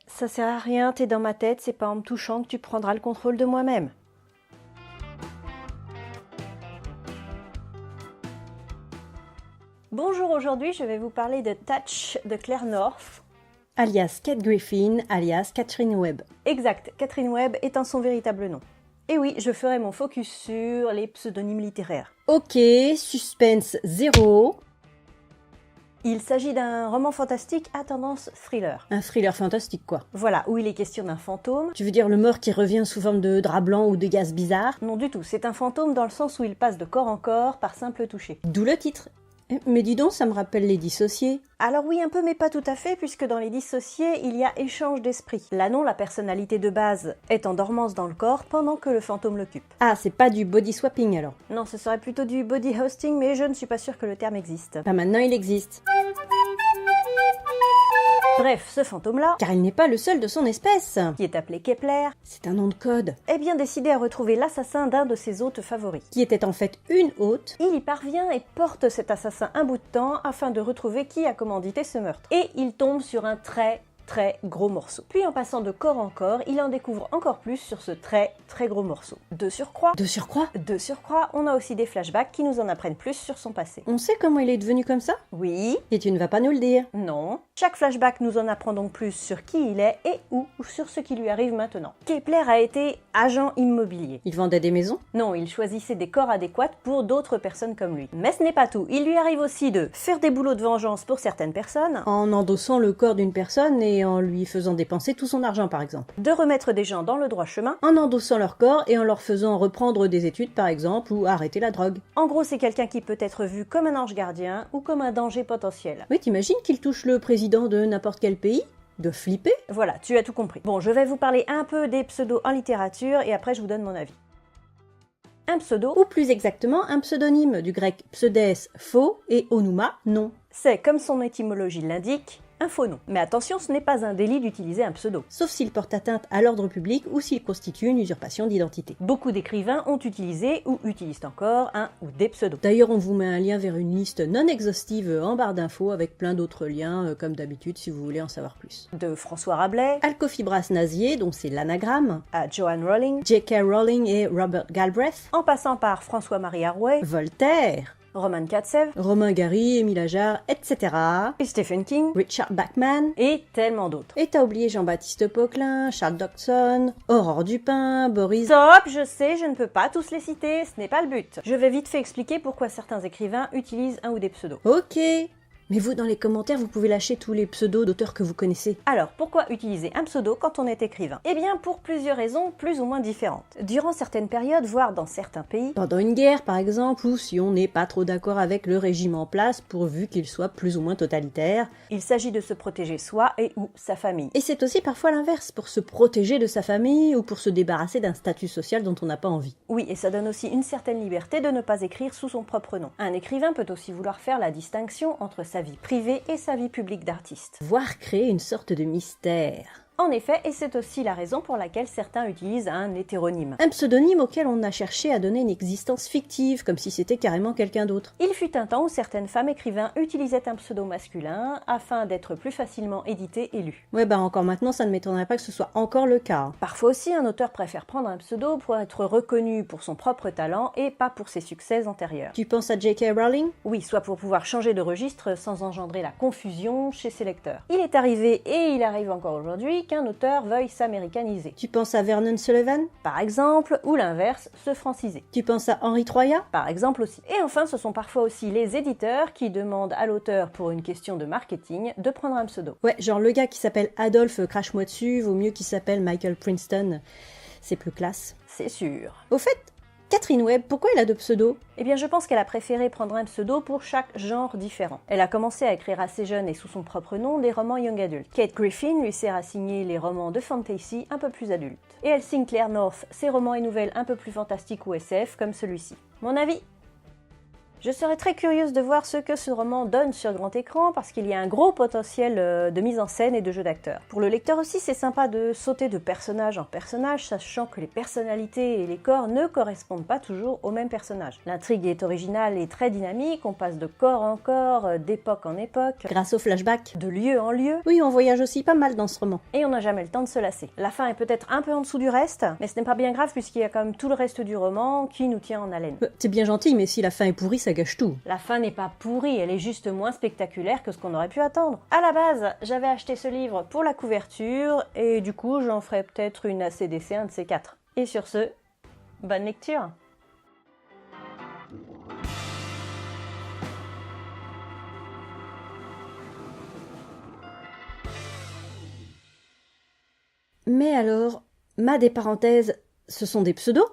Ça sert à rien, t'es dans ma tête, c'est pas en me touchant que tu prendras le contrôle de moi-même. Bonjour, aujourd'hui je vais vous parler de Touch de Claire North, alias Kate Griffin, alias Catherine Webb. Exact, Catherine Webb étant son véritable nom. Et oui, je ferai mon focus sur les pseudonymes littéraires. Ok, suspense 0. Il s'agit d'un roman fantastique à tendance thriller. Un thriller fantastique quoi. Voilà, où il est question d'un fantôme. Tu veux dire le mort qui revient sous forme de drap blanc ou de gaz bizarre? Non du tout, c'est un fantôme dans le sens où il passe de corps en corps par simple toucher. D'où le titre. Mais dis donc, ça me rappelle Les Dissociés. Alors oui, un peu, mais pas tout à fait, puisque dans Les Dissociés, il y a échange d'esprit. Là non, la personnalité de base est en dormance dans le corps pendant que le fantôme l'occupe. Ah, c'est pas du body swapping alors? Non, ce serait plutôt du body hosting, mais je ne suis pas sûre que le terme existe. Bah maintenant il existe. Bref, ce fantôme-là, Car il n'est pas le seul de son espèce. qui est appelé Kepler, C'est un nom de code. est bien décidé à retrouver l'assassin d'un de ses hôtes favoris. Qui était en fait une hôte. Il y parvient et porte cet assassin un bout de temps afin de retrouver qui a commandité ce meurtre. Et il tombe sur un très gros morceau. Puis en passant de corps en corps, il en découvre encore plus sur ce très gros morceau. De surcroît, on a aussi des flashbacks qui nous en apprennent plus sur son passé. On sait comment il est devenu comme ça? Oui, Et tu ne vas pas nous le dire. non. Chaque flashback nous en apprend donc plus sur qui il est et ou sur ce qui lui arrive maintenant. Kepler a été agent immobilier. Il vendait des maisons? Non, il choisissait des corps adéquats pour d'autres personnes comme lui. Mais ce n'est pas tout. Il lui arrive aussi de faire des boulots de vengeance pour certaines personnes, En endossant le corps d'une personne et en lui faisant dépenser tout son argent par exemple. de remettre des gens dans le droit chemin. En endossant leur corps et en leur faisant reprendre des études par exemple ou arrêter la drogue. En gros, c'est quelqu'un qui peut être vu comme un ange gardien ou comme un danger potentiel. Oui, t'imagines qu'il touche le président de n'importe quel pays? De flipper? Voilà, tu as tout compris. Bon, je vais vous parler un peu des pseudos en littérature et après je vous donne mon avis. Un pseudo, Ou plus exactement, un pseudonyme du grec pseudès faux et onuma non. c'est, comme son étymologie l'indique, un faux nom. Mais attention, ce n'est pas un délit d'utiliser un pseudo. Sauf s'il porte atteinte à l'ordre public ou s'il constitue une usurpation d'identité. Beaucoup d'écrivains ont utilisé ou utilisent encore un ou des pseudos. D'ailleurs, on vous met un lien vers une liste non exhaustive en barre d'infos avec plein d'autres liens, comme d'habitude, si vous voulez en savoir plus. De François Rabelais Alcofibras Nazier, dont c'est l'anagramme, à Joanne Rowling, J.K. Rowling et Robert Galbraith, en passant par François-Marie Arouet, Voltaire, Roman Katsev, Romain Gary, Émile Ajar, etc., et Stephen King, Richard Bachman, et tellement d'autres. et t'as oublié Jean-Baptiste Poquelin, Charles Dodgson, Aurore Dupin, Boris... Stop, je sais, je ne peux pas tous les citer, ce n'est pas le but. Je vais vite fait expliquer pourquoi certains écrivains utilisent un ou des pseudos. Ok. Mais vous, dans les commentaires, vous pouvez lâcher tous les pseudos d'auteurs que vous connaissez. Alors, pourquoi utiliser un pseudo quand on est écrivain? Eh bien, pour plusieurs raisons plus ou moins différentes. Durant certaines périodes, voire dans certains pays, Pendant une guerre, par exemple, ou si on n'est pas trop d'accord avec le régime en place, pourvu qu'il soit plus ou moins totalitaire. il s'agit de se protéger soi et ou sa famille. Et c'est aussi parfois l'inverse, pour se protéger de sa famille ou pour se débarrasser d'un statut social dont on n'a pas envie. Oui, et ça donne aussi une certaine liberté de ne pas écrire sous son propre nom. Un écrivain peut aussi vouloir faire la distinction entre sa vie privée et sa vie publique d'artiste. Voire créer une sorte de mystère. En effet, et c'est aussi la raison pour laquelle certains utilisent un hétéronyme. Un pseudonyme auquel on a cherché à donner une existence fictive, comme si c'était carrément quelqu'un d'autre. Il fut un temps où certaines femmes écrivains utilisaient un pseudo masculin afin d'être plus facilement édités et lus. Ouais, bah encore maintenant, ça ne m'étonnerait pas que ce soit encore le cas. Parfois aussi, un auteur préfère prendre un pseudo pour être reconnu pour son propre talent et pas pour ses succès antérieurs. Tu penses à J.K. Rowling? Oui, soit pour pouvoir changer de registre sans engendrer la confusion chez ses lecteurs. Il est arrivé, et il arrive encore aujourd'hui, qu'un auteur veuille s'américaniser. Tu penses à Vernon Sullivan? Par exemple, ou l'inverse, se franciser. Tu penses à Henri Troya? Par exemple aussi. Et enfin, ce sont parfois aussi les éditeurs qui demandent à l'auteur, pour une question de marketing, de prendre un pseudo. Ouais, genre le gars qui s'appelle Adolphe Crache-moi dessus vaut mieux qu'il s'appelle Michael Princeton. C'est plus classe. C'est sûr. Au fait, Catherine Webb, pourquoi elle a deux pseudos? Eh bien, je pense qu'elle a préféré prendre un pseudo pour chaque genre différent. Elle a commencé à écrire assez jeune et sous son propre nom des romans young adult. Kate Griffin lui sert à signer les romans de fantasy un peu plus adultes. Et elle signe Claire North ses romans et nouvelles un peu plus fantastiques ou SF comme celui-ci. Mon avis? Je serais très curieuse de voir ce que ce roman donne sur grand écran parce qu'il y a un gros potentiel de mise en scène et de jeu d'acteur. Pour le lecteur aussi, c'est sympa de sauter de personnage en personnage, sachant que les personnalités et les corps ne correspondent pas toujours au même personnage. L'intrigue est originale et très dynamique, on passe de corps en corps, d'époque en époque, Grâce au flashback. de lieu en lieu, Oui, on voyage aussi pas mal dans ce roman. et on n'a jamais le temps de se lasser. La fin est peut-être un peu en dessous du reste, mais ce n'est pas bien grave puisqu'il y a quand même tout le reste du roman qui nous tient en haleine. T'es bien gentil, mais si la fin est pourrie, ça gâche tout. La fin n'est pas pourrie, elle est juste moins spectaculaire que ce qu'on aurait pu attendre. À la base, j'avais acheté ce livre pour la couverture, et du coup, j'en ferai peut-être une ACDC, un de ces quatre. Et sur ce, bonne lecture! Mais alors, des parenthèses, ce sont des pseudos?